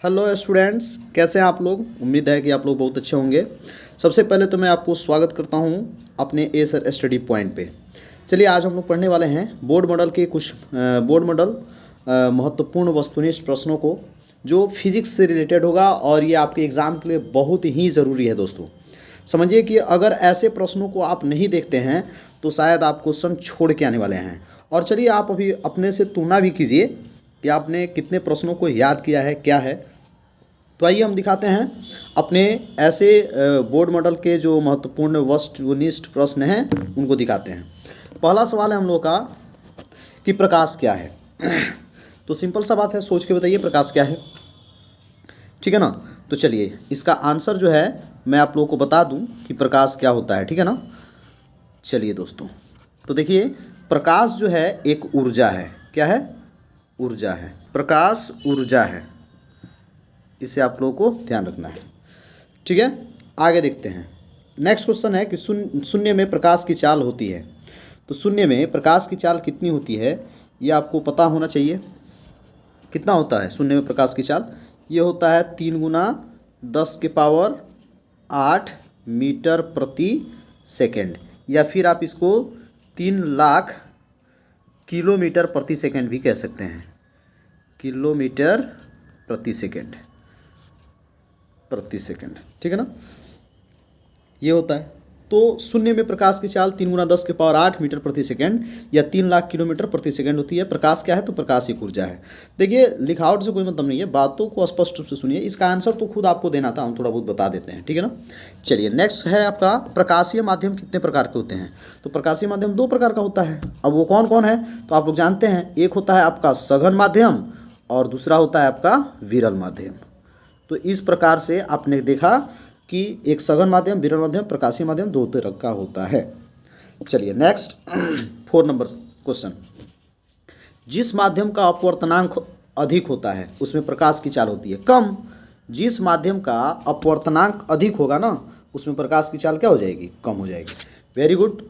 Hello students, कैसे हैं आप लोग। उम्मीद है कि आप लोग बहुत अच्छे होंगे। सबसे पहले तो मैं आपको स्वागत करता हूं अपने एसर स्टडी पॉइंट पे। चलिए आज हम लोग पढ़ने वाले हैं बोर्ड मॉडल के कुछ बोर्ड मॉडल महत्वपूर्ण वस्तुनिष्ठ प्रश्नों को, जो फिजिक्स से रिलेटेड होगा और ये आपके एग्ज़ाम के लिए बहुत ही ज़रूरी है। दोस्तों समझिए कि अगर ऐसे प्रश्नों को आप नहीं देखते हैं तो शायद आप क्वेश्चन छोड़ के आने वाले हैं। और चलिए आप अभी अपने से तुलना भी कीजिए कि आपने कितने प्रश्नों को याद किया है, क्या है। तो आइए हम दिखाते हैं अपने ऐसे बोर्ड मॉडल के जो महत्वपूर्ण वस्तुनिष्ठ प्रश्न हैं उनको दिखाते हैं। पहला सवाल है हम लोग का कि प्रकाश क्या है। तो सिंपल सा बात है, सोच के बताइए प्रकाश क्या है, ठीक है ना। तो चलिए इसका आंसर जो है मैं आप लोगों को बता दूं कि प्रकाश क्या होता है, ठीक है ना। चलिए दोस्तों, तो देखिए प्रकाश जो है एक ऊर्जा है। क्या है? ऊर्जा है। प्रकाश ऊर्जा है, इसे आप लोगों को ध्यान रखना है, ठीक है। आगे देखते हैं। नेक्स्ट क्वेश्चन है कि शून्य में प्रकाश की चाल होती है। तो शून्य में प्रकाश की चाल कितनी होती है ये आपको पता होना चाहिए। कितना होता है शून्य में प्रकाश की चाल? ये होता है 3×10⁸ मीटर प्रति सेकेंड, या फिर आप इसको 3,00,000 किलोमीटर प्रति सेकेंड भी कह सकते हैं। किलोमीटर प्रति सेकेंड, ठीक है ना। ये होता है। तो शून्य में प्रकाश की चाल 3×10⁸ मीटर प्रति सेकेंड या 3,00,000 किलोमीटर प्रति सेकेंड होती है। प्रकाश क्या है? तो प्रकाश एक ऊर्जा है। देखिए लिखावट से कोई मतलब नहीं है, बातों को स्पष्ट रूप से सुनिए। इसका आंसर तो खुद आपको देना था, हम थोड़ा बहुत बता देते हैं, ठीक है ना। चलिए नेक्स्ट है आपका प्रकाशीय माध्यम कितने प्रकार के होते हैं। तो प्रकाशीय माध्यम 2 प्रकार का होता है। अब वो कौन कौन है तो आप लोग जानते हैं। एक होता है आपका सघन माध्यम और दूसरा होता है आपका विरल माध्यम। तो इस प्रकार से आपने देखा कि एक सघन माध्यम, विरल माध्यम, प्रकाशीय माध्यम 2 तरह का होता है। चलिए नेक्स्ट 4 नंबर क्वेश्चन। जिस माध्यम का अपवर्तनांक अधिक होता है उसमें प्रकाश की चाल होती है कम। जिस माध्यम का अपवर्तनांक अधिक होगा ना उसमें प्रकाश की चाल क्या हो जाएगी? कम हो जाएगी। Very good.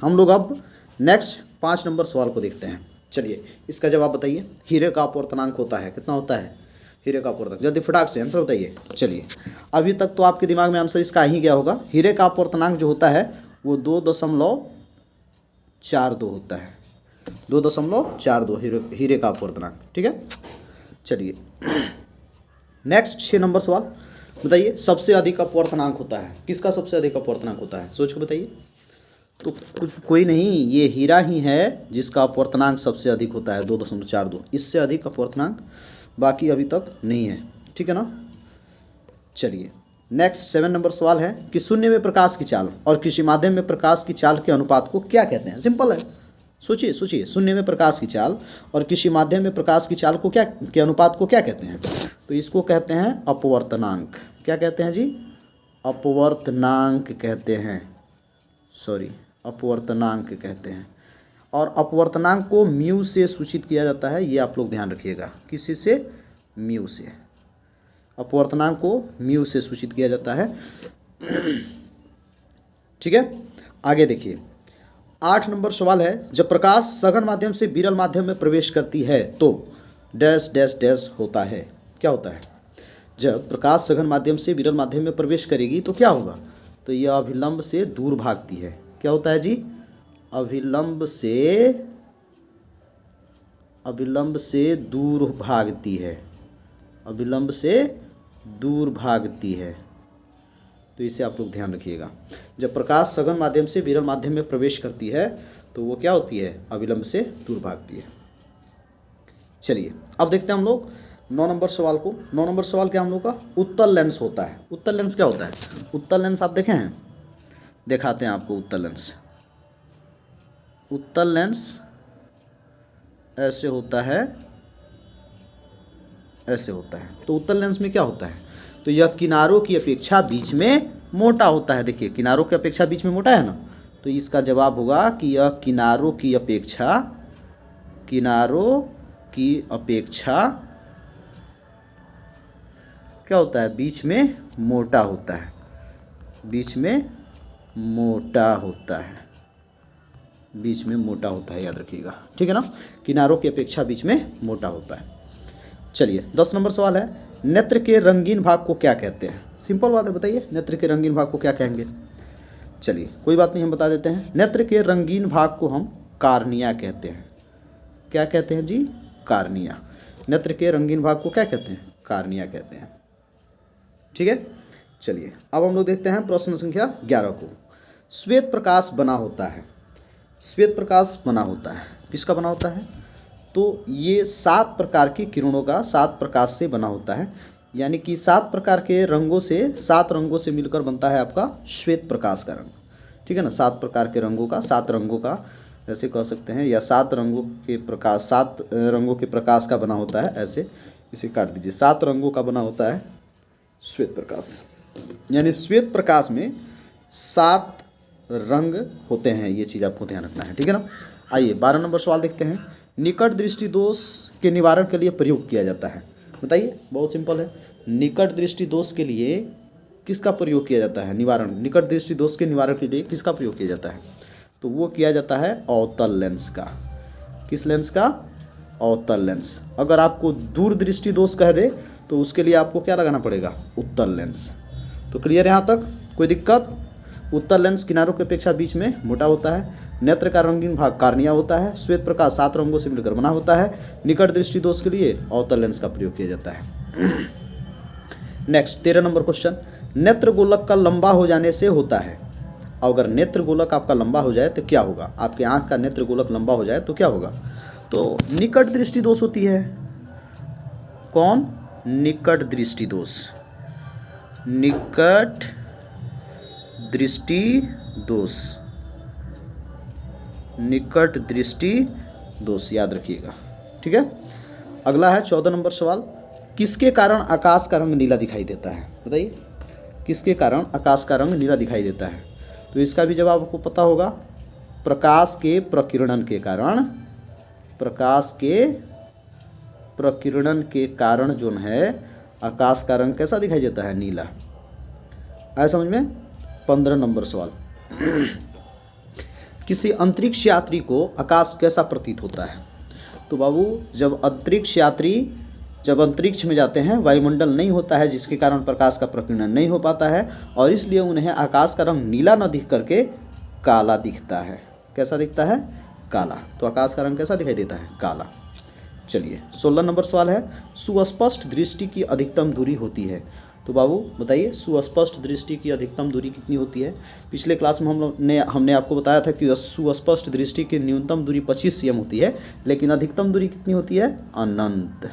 हम लोग अब नेक्स्ट 5 नंबर सवाल को देखते हैं। चलिए इसका जवाब बताइए। हीरे का अपवर्तनांक होता है, कितना होता है हीरे का अपवर्तनांक? जल्दी फटाक से आंसर बताइए। चलिए अभी तक तो आपके दिमाग में आंसर इसका ही गया होगा। हीरे का अपवर्तनांक जो होता है वो 2.42 होता है। 2.42 हीरे का अपवर्तनांक, ठीक है। चलिए नेक्स्ट 6 नंबर सवाल बताइए। सबसे अधिक अपवर्तनांक होता है किसका? सबसे अधिक अपवर्तनांक होता है, सोच के बताइए। तो कुछ कोई नहीं, ये हीरा ही है जिसका अपवर्तनांक सबसे अधिक होता है 2.42। इससे अधिक अपवर्तनांक बाकी अभी तक नहीं है, ठीक है ना। चलिए नेक्स्ट 7 नंबर सवाल है कि शून्य में प्रकाश की चाल और किसी माध्यम में प्रकाश की चाल के अनुपात को क्या कहते हैं। सिंपल है, सोचिए सोचिए। शून्य में प्रकाश की चाल और किसी माध्यम में प्रकाश की चाल को क्या के अनुपात को क्या कहते हैं? तो इसको कहते हैं अपवर्तनांक। क्या कहते हैं जी? अपवर्तनांक कहते हैं, सॉरी अपवर्तनांक कहते हैं। और अपवर्तनांक को म्यू से सूचित किया जाता है, ये आप लोग ध्यान रखिएगा। किसी से? म्यू से। अपवर्तनांक को म्यू से सूचित किया जाता है, ठीक है। आगे देखिए 8 नंबर सवाल है। जब प्रकाश सघन माध्यम से विरल माध्यम में प्रवेश करती है तो डैश डैश डैश होता है। क्या होता है? जब प्रकाश सघन माध्यम से विरल माध्यम में प्रवेश करेगी तो क्या होगा? तो यह अभिलंब से दूर भागती है। क्या होता है जी? अभिलंब से दूर भागती है। अभिलंब से दूर भागती है। तो इसे आप लोग ध्यान रखिएगा। जब प्रकाश सघन माध्यम से विरल माध्यम में प्रवेश करती है तो वो क्या होती है? अभिलंब से दूर भागती है। चलिए अब देखते हैं हम लोग 9 नंबर सवाल को। 9 नंबर सवाल क्या हम लोग का? उत्तल लेंस होता है। उत्तल लेंस क्या होता है? उत्तल लेंस आप देखे हैं? दिखाते हैं आपको उत्तल लेंस। उत्तल लेंस ऐसे होता है, ऐसे होता है। तो उत्तल लेंस में क्या होता है? तो यह किनारों की अपेक्षा बीच में मोटा होता है। देखिए किनारों की अपेक्षा बीच में मोटा है ना, तो इसका जवाब होगा कि यह किनारों की अपेक्षा क्या होता है? बीच में मोटा होता है। बीच में मोटा होता है, बीच में मोटा होता है, याद रखिएगा, ठीक है ना। किनारों की अपेक्षा बीच में मोटा होता है। चलिए 10 नंबर सवाल है। नेत्र के रंगीन भाग को क्या कहते हैं? सिंपल बात है, बताइए नेत्र के रंगीन भाग को क्या कहेंगे? चलिए कोई बात नहीं, हम बता देते हैं। नेत्र के रंगीन भाग को हम कार्निया कहते हैं। क्या कहते हैं जी? कार्निया। नेत्र के रंगीन भाग को क्या कहते हैं? कार्निया कहते हैं। ठीक है, चलिए अब हम लोग देखते हैं प्रश्न संख्या 11 को। श्वेत प्रकाश बना होता है। श्वेत प्रकाश बना होता है, किसका बना होता है? तो ये 7 प्रकार की किरणों का 7 प्रकाश से बना होता है, यानी कि 7 प्रकार के रंगों से 7 रंगों से मिलकर बनता है आपका श्वेत प्रकाश का रंग। ठीक है ना, 7 प्रकार के रंगों का 7 रंगों का ऐसे कह सकते हैं, या 7 रंगों के प्रकाश 7 रंगों के प्रकाश का बना होता है, ऐसे इसे काट दीजिए। 7 रंगों का बना होता है श्वेत प्रकाश, यानी श्वेत प्रकाश में 7 रंग होते हैं। ये चीज़ आपको ध्यान रखना है, ठीक है ना। आइए 12 नंबर सवाल देखते हैं। निकट दृष्टि दोष के निवारण के लिए प्रयोग किया जाता है। बताइए, बहुत सिंपल है। निकट दृष्टि दोष के लिए किसका प्रयोग किया जाता है? निवारण, निकट दृष्टि दोष के निवारण के लिए किसका प्रयोग किया जाता है? तो वो किया जाता है अवतल लेंस का। किस लेंस का? अवतल लेंस। अगर आपको दूर दृष्टि दोष कह दे तो उसके लिए आपको क्या लगाना पड़ेगा? उत्तल लेंस। तो क्लियर है यहाँ तक? कोई दिक्कत? उत्तल लेंस किनारों की अपेक्षा बीच में मोटा होता है। नेत्र का रंगीन भाग कार्निया होता है। श्वेत प्रकाश 7 रंगों से मिलकर बना होता है। निकट दृष्टि दोष के लिए अवतल लेंस का प्रयोग किया जाता है। Next 13 number question. नेत्र गोलक का लंबा हो जाने से होता है। अगर नेत्र गोलक आपका लंबा हो जाए तो क्या होगा? आपके आंख का नेत्र गोलक लंबा हो जाए तो क्या होगा? तो निकट दृष्टि दोष होती है। कौन? निकट दृष्टि दोष। निकट दृष्टि दोष। निकट दृष्टि दोष याद रखिएगा, ठीक है। अगला है 14 नंबर सवाल। किसके कारण आकाश का रंग नीला दिखाई देता है? बताइए, किसके कारण आकाश का रंग नीला दिखाई देता है? तो इसका भी जवाब आपको पता होगा। प्रकाश के प्रकीर्णन के कारण। प्रकाश के प्रकीर्णन के कारण जो है आकाश का रंग कैसा दिखाई देता है? नीला। आया समझ में? 15 नंबर सवाल। किसी अंतरिक्ष यात्री को आकाश कैसा प्रतीत होता है? तो बाबू, जब अंतरिक्ष में जाते हैं, वायुमंडल नहीं होता है, जिसके कारण प्रकाश का प्रकीर्णन नहीं हो पाता है, और इसलिए उन्हें आकाश का रंग नीला न दिख करके काला दिखता है। कैसा दिखता है? काला। तो आकाश का रंग कैसा दिखाई देता है? काला। चलिए 16 नंबर सवाल है। सुस्पष्ट दृष्टि की अधिकतम दूरी होती है। तो बाबू बताइए, सुस्पष्ट दृष्टि की अधिकतम दूरी कितनी होती है? पिछले क्लास में हमने आपको बताया था कि सुस्पष्ट दृष्टि की न्यूनतम दूरी 25 cm होती है, लेकिन अधिकतम दूरी कितनी होती है? अनंत।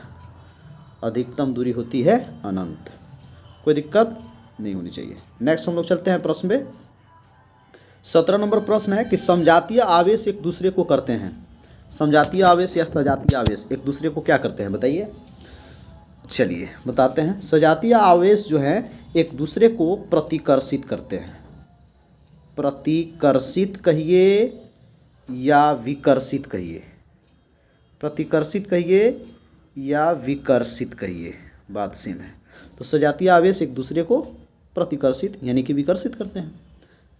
अधिकतम दूरी होती है अनंत। कोई दिक्कत नहीं होनी चाहिए। नेक्स्ट हम लोग चलते हैं प्रश्न पे। 17 नंबर प्रश्न है कि समजातीय आवेश एक दूसरे को करते हैं। समजातीय आवेश या सजातीय आवेश एक दूसरे को क्या करते हैं? बताइए। चलिए बताते हैं। सजातीय आवेश जो है एक दूसरे को प्रतिकर्षित करते हैं। प्रतिकर्षित कहिए या विकर्षित कहिए। प्रतिकर्षित कहिए या विकर्षित कहिए, बात सेम है। तो सजातीय आवेश एक दूसरे को प्रतिकर्षित यानी कि विकर्षित करते हैं।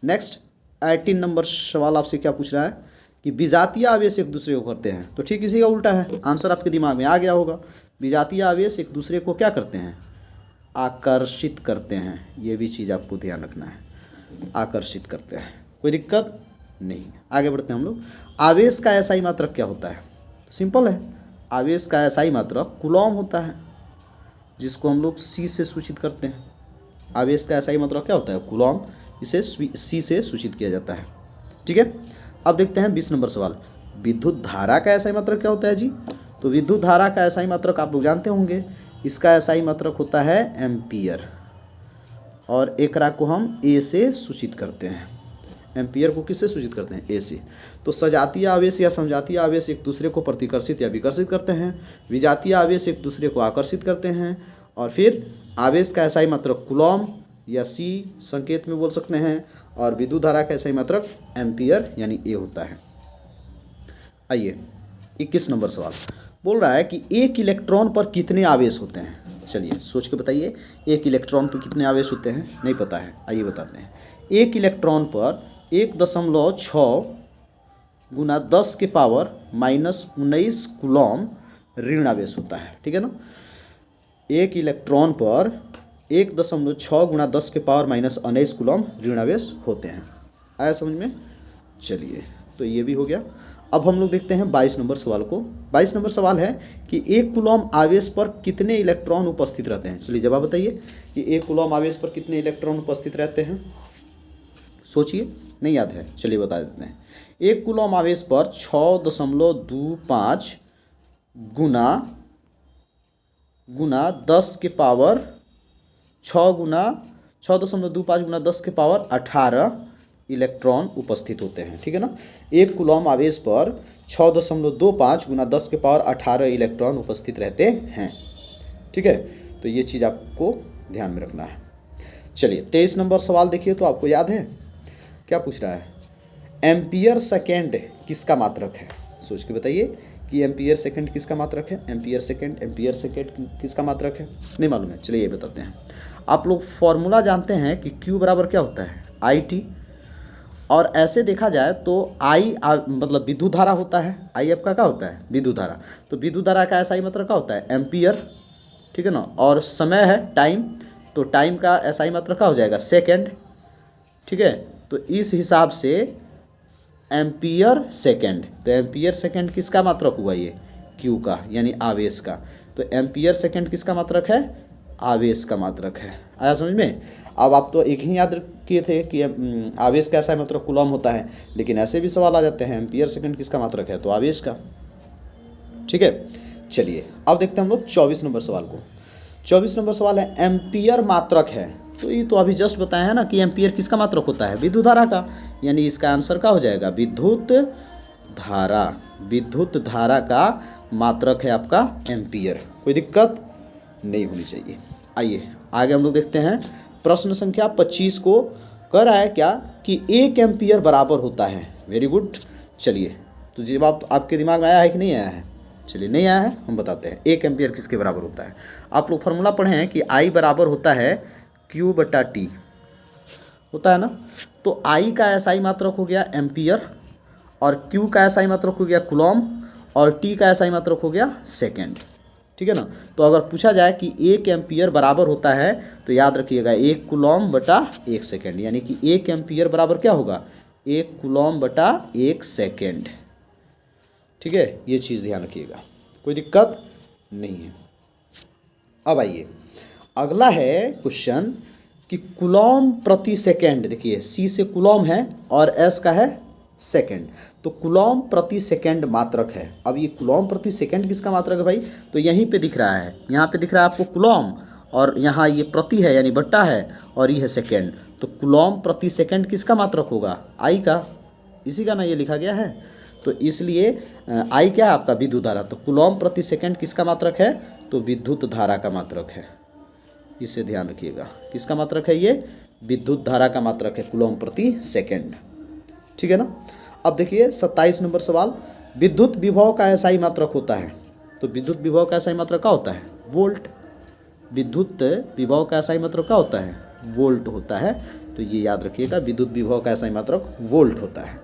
नेक्स्ट 18 नंबर सवाल आपसे क्या पूछ रहा है कि विजातीय आवेश एक दूसरे को करते हैं। तो ठीक इसी का उल्टा है। आंसर आपके दिमाग में आ गया होगा। विजातीय आवेश एक दूसरे को क्या करते हैं? आकर्षित करते हैं। ये भी चीज़ आपको ध्यान रखना है, आकर्षित करते हैं। कोई दिक्कत नहीं। आगे बढ़ते हैं हम लोग। आवेश का एसआई मात्रक क्या होता है? सिंपल है। आवेश का एसआई मात्रक कूलॉम होता है, जिसको हम लोग सी से सूचित करते हैं। आवेश का एसआई मात्रक क्या होता है? कूलॉम। इसे सी से सूचित किया जाता है, ठीक है। अब देखते हैं 20 नंबर सवाल। विद्युत धारा का एसआई मात्रक क्या होता है जी? तो विद्युत धारा का एसआई मात्रक आप लोग जानते होंगे। इसका एसआई मात्रक होता है एम्पियर, और एकरा को हम ए से सूचित करते हैं। एम्पियर को किससे सूचित करते हैं? ए से। तो सजातीय आवेश या समजातीय आवेश एक दूसरे को प्रतिकर्षित या विकर्षित करते हैं। विजातीय आवेश एक दूसरे को आकर्षित करते हैं। और फिर आवेश का एसआई मात्रक कूलॉम या सी संकेत में बोल सकते हैं, और विद्युत धारा का एसआई मात्रक एम्पियर यानी ए होता है। आइए 21 नंबर सवाल बोल रहा है कि एक इलेक्ट्रॉन पर कितने आवेश होते हैं? चलिए सोच के बताइए, एक इलेक्ट्रॉन पर कितने आवेश होते हैं? नहीं पता है, आइए बताते हैं। एक इलेक्ट्रॉन पर 1.6 गुना 10 के पावर -19 कूलॉम ऋण आवेश होता है, ठीक है ना। एक इलेक्ट्रॉन पर 1.6 गुणा 10 के पावर माइनस 19 कूलम ऋण आवेश होते हैं। आया समझ में? चलिए, तो ये भी हो गया। अब हम लोग देखते हैं 22 नंबर सवाल को। 22 नंबर सवाल है कि एक कूलम आवेश पर कितने इलेक्ट्रॉन उपस्थित रहते हैं। चलिए जवाब बताइए कि एक कूलम आवेश पर कितने इलेक्ट्रॉन उपस्थित रहते हैं। सोचिए, नहीं याद है, चलिए बता देते हैं। एक कूलम आवेश पर 6.25 गुना 10 के पावर 6.25 गुना 10 के पावर 18 इलेक्ट्रॉन उपस्थित होते हैं। ठीक है ना। एक कूलम आवेश पर 6.25 गुना 10 के पावर 18 इलेक्ट्रॉन उपस्थित रहते हैं। ठीक है, तो ये चीज़ आपको ध्यान में रखना है। चलिए 23 नंबर सवाल देखिए, तो आपको याद है क्या पूछ रहा है। एम्पियर सेकेंड किसका मात्रक है। सोच के बताइए कि एम्पियर सेकेंड किसका मात्रक है। एम्पियर सेकेंड किसका मात्रक है, नहीं मालूम है। चलिए ये बताते हैं। आप लोग फॉर्मूला जानते हैं कि Q बराबर क्या होता है, IT। और ऐसे देखा जाए तो I मतलब विद्युत धारा होता है। I आपका क्या होता है, विद्युत धारा। तो विद्युत धारा का SI मात्रक क्या होता है, एम्पियर। ठीक है ना। और समय है टाइम, तो टाइम का SI मात्रक क्या हो जाएगा, सेकेंड। ठीक है, तो इस हिसाब से एम्पियर सेकेंड, तो एम्पियर सेकेंड किसका मात्रक हुआ, ये Q का, यानी आवेश का। तो एम्पियर सेकेंड किसका मात्रक है, आवेश का मात्रक है। आया समझ में। अब आप तो एक ही याद किए थे कि आवेश का ऐसा मात्रक कूलम होता है, लेकिन ऐसे भी सवाल आ जाते हैं एम्पियर सेकेंड किसका मात्रक है, तो आवेश का। ठीक है, चलिए अब देखते हैं हम लोग 24 नंबर सवाल को। 24 नंबर सवाल है एम्पियर मात्रक है। तो ये तो अभी जस्ट बताया है ना कि एम्पियर किसका मात्रक होता है, विद्युत धारा का। यानी इसका आंसर क्या हो जाएगा, विद्युत धारा। विद्युत धारा का मात्रक है आपका एम्पियर। कोई दिक्कत नहीं होनी चाहिए। आइए आगे हम लोग देखते हैं। प्रश्न संख्या 25 को कह रहा है क्या कि 1 एम्पियर बराबर होता है। Very good. चलिए, तो जवाब तो आपके दिमाग में आया है कि नहीं आया है। चलिए, नहीं आया है, हम बताते हैं। 1 एम्पियर किसके बराबर होता है। आप लोग फार्मूला पढ़े हैं कि I बराबर होता है Q/T, होता है ना। तो I का SI मात्रक हो गया एम्पियर, और Q का SI मात्रक हो गया कूलम, और T का SI मात्रक हो गया सेकेंड। ठीक है ना। तो अगर पूछा जाए कि 1 एम्पियर बराबर होता है, तो याद रखिएगा 1 कूलम बटा 1 सेकेंड, यानी कि 1 एम्पियर बराबर क्या होगा, 1 कूलम बटा 1 सेकेंड। ठीक है, ये चीज़ ध्यान रखिएगा, कोई दिक्कत नहीं है। अब आइए अगला है क्वेश्चन कि कूलम प्रति सेकेंड। देखिए C से कूलम है और S का है सेकेंड, तो कूलम प्रति सेकेंड मात्रक है। अब ये कूलम प्रति सेकेंड किसका मात्रक है भाई, तो यहीं पे दिख रहा है, यहाँ पे दिख रहा है आपको कूलम, और यहाँ ये प्रति है यानी बट्टा है, और ये है सेकेंड। तो कूलम प्रति सेकेंड किसका मात्रक होगा, I का। इसी का ना ये लिखा गया है, तो इसलिए I क्या है आपका, विद्युत धारा। तो कूलम प्रति सेकेंड किसका मात्रक है, तो विद्युत धारा का मात्रक है। इसे ध्यान रखिएगा, किसका मात्रक है, ये विद्युत धारा का मात्रक है, कूलम प्रति सेकेंड। ठीक है ना। अब देखिए 27 नंबर सवाल, विद्युत विभव का SI मात्रक होता है। तो विद्युत विभव का SI मात्रक क्या होता है, वोल्ट। विद्युत विभव का SI मात्रक क्या होता है, वोल्ट होता है। तो ये याद रखिएगा, विद्युत विभव का SI मात्रक वोल्ट होता है।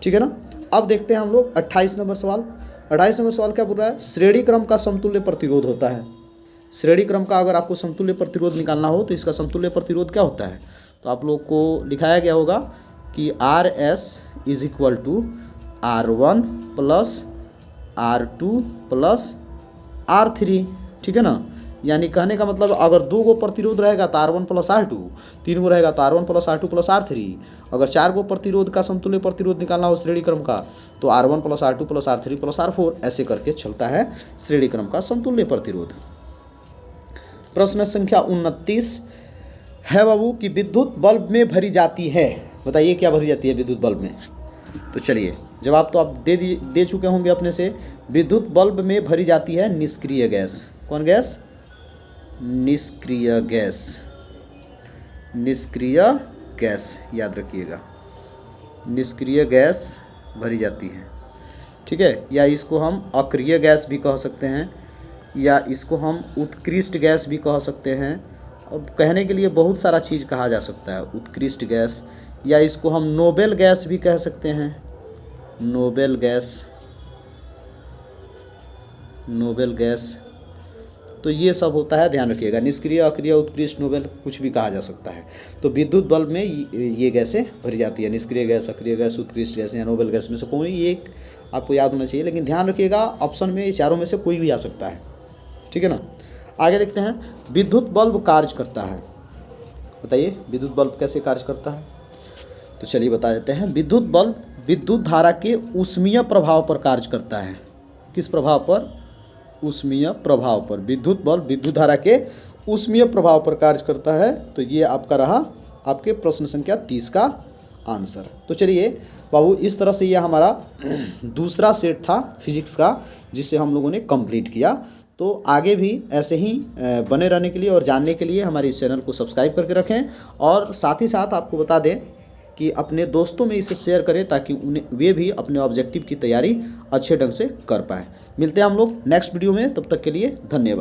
ठीक है ना। अब देखते हैं हम लोग 28 नंबर सवाल। 28 नंबर सवाल क्या बोल रहा है, श्रेणी क्रम का समतुल्य प्रतिरोध होता है। श्रेणी क्रम का अगर आपको समतुल्य प्रतिरोध निकालना हो तो इसका समतुल्य प्रतिरोध क्या होता है, तो आप लोग को लिखाया गया होगा कि RS is equal to R1 plus R2 plus R3। ठीक है ना। यानी कहने का मतलब अगर 2 गो प्रतिरोध रहेगा तो R1 प्लस R2, 3 गो रहेगा तो R1 plus R2 plus R3। अगर 4 गो प्रतिरोध का समतुल्य प्रतिरोध निकालना हो श्रेणी क्रम का, तो R1 plus R2 plus R3 plus R4, ऐसे करके चलता है श्रेणी क्रम का समतुल्य प्रतिरोध। प्रश्न संख्या 29 है बाबू कि विद्युत बल्ब में भरी जाती है। बताइए क्या भरी जाती है विद्युत बल्ब में। तो चलिए जवाब तो आप दे चुके होंगे अपने से। विद्युत बल्ब में भरी जाती है निष्क्रिय गैस। कौन गैस, निष्क्रिय गैस। निष्क्रिय गैस याद रखिएगा, निष्क्रिय गैस भरी जाती है। ठीक है, या इसको हम अक्रिय गैस भी कह सकते हैं, या इसको हम उत्कृष्ट गैस भी कह सकते हैं। अब कहने के लिए बहुत सारा चीज़ कहा जा सकता है, उत्कृष्ट गैस, या इसको हम नोबेल गैस भी कह सकते हैं। Noble gas, noble gas. तो ये सब होता है, ध्यान रखिएगा। निष्क्रिय, अक्रिय, उत्कृष्ट, नोबेल कुछ भी कहा जा सकता है। तो विद्युत बल्ब में ये गैसें भरी जाती है, निष्क्रिय गैस, अक्रिय गैस, उत्कृष्ट गैस या नोबेल गैस में से कोई एक आपको याद होना चाहिए। लेकिन ध्यान रखिएगा ऑप्शन में ये चारों में से कोई भी आ सकता है, ठीक है ना। आगे देखते हैं, विद्युत बल्ब कार्य करता है। बताइए विद्युत बल्ब कैसे कार्य करता है। तो चलिए बता देते हैं। विद्युत बल्ब विद्युत धारा के ऊष्मीय प्रभाव पर कार्य करता है। किस प्रभाव पर? ऊष्मीय प्रभाव पर। विद्युत बल्ब विद्युत धारा के ऊष्मीय प्रभाव पर कार्य करता है। तो ये आपका रहा आपके प्रश्न संख्या 30 का आंसर। तो चलिए बाबू, इस तरह से ये हमारा दूसरा सेट था फिजिक्स का, जिसे हम लोगों ने कंप्लीट किया। तो आगे भी ऐसे ही बने रहने के लिए और जानने के लिए हमारे इस चैनल को सब्सक्राइब करके रखें, और साथ ही साथ आपको बता दें कि अपने दोस्तों में इसे शेयर करें ताकि उन्हें वे भी अपने ऑब्जेक्टिव की तैयारी अच्छे ढंग से कर पाएँ। मिलते हैं हम लोग नेक्स्ट वीडियो में, तब तक के लिए धन्यवाद।